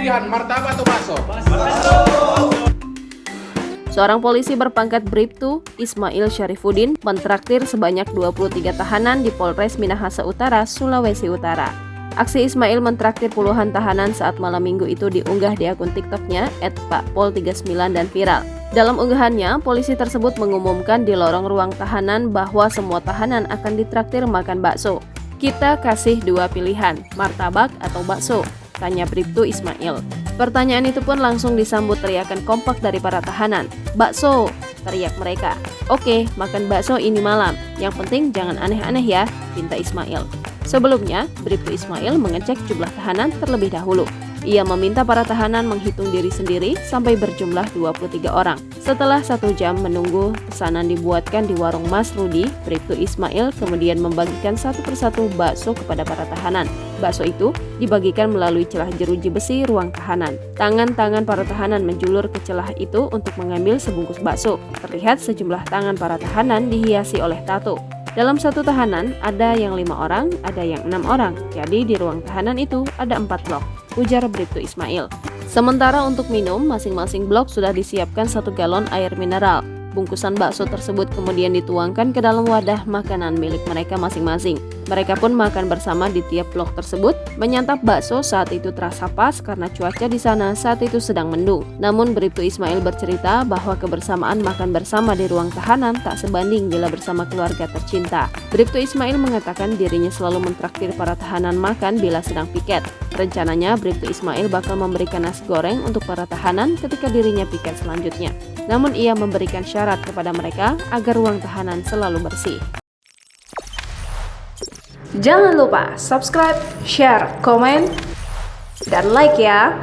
pilihan, martabak atau bakso? Seorang polisi berpangkat Bribtu, Ismail Syarifuddin, mentraktir sebanyak 23 tahanan di Polres Minahasa Utara, Sulawesi Utara. Aksi Ismail mentraktir puluhan tahanan saat malam minggu itu diunggah di akun TikToknya @pakpol39 dan viral. Dalam unggahannya, polisi tersebut mengumumkan di lorong ruang tahanan bahwa semua tahanan akan ditraktir makan bakso. Kita kasih dua pilihan, martabak atau bakso, tanya Bribtu Ismail. Pertanyaan itu pun langsung disambut teriakan kompak dari para tahanan. Bakso, teriak mereka. Oke, makan bakso ini malam. Yang penting jangan aneh-aneh ya, pinta Ismail. Sebelumnya, Bribtu Ismail mengecek jumlah tahanan terlebih dahulu. Ia meminta para tahanan menghitung diri sendiri sampai berjumlah 23 orang. Setelah 1 jam menunggu pesanan dibuatkan di warung Mas Rudi, Bribtu Ismail kemudian membagikan satu persatu bakso kepada para tahanan. Bakso itu dibagikan melalui celah jeruji besi ruang tahanan. Tangan-tangan para tahanan menjulur ke celah itu untuk mengambil sebungkus bakso. Terlihat sejumlah tangan para tahanan dihiasi oleh tato. Dalam satu tahanan ada yang 5 orang, ada yang 6 orang. Jadi di ruang tahanan itu ada 4 blok, ujar Bribtu Ismail. Sementara untuk minum, masing-masing blok sudah disiapkan 1 galon air mineral. Bungkusan bakso tersebut kemudian dituangkan ke dalam wadah makanan milik mereka masing-masing. Mereka pun makan bersama di tiap blok tersebut. Menyantap bakso saat itu terasa pas karena cuaca di sana saat itu sedang mendung. Namun Bribtu Ismail bercerita bahwa kebersamaan makan bersama di ruang tahanan tak sebanding bila bersama keluarga tercinta. Bribtu Ismail mengatakan dirinya selalu mentraktir para tahanan makan bila sedang piket. Rencananya Bribtu Ismail bakal memberikan nasi goreng untuk para tahanan ketika dirinya piket selanjutnya. Namun ia memberikan syarat kepada mereka agar ruang tahanan selalu bersih. Jangan lupa subscribe, share, komen, dan like ya!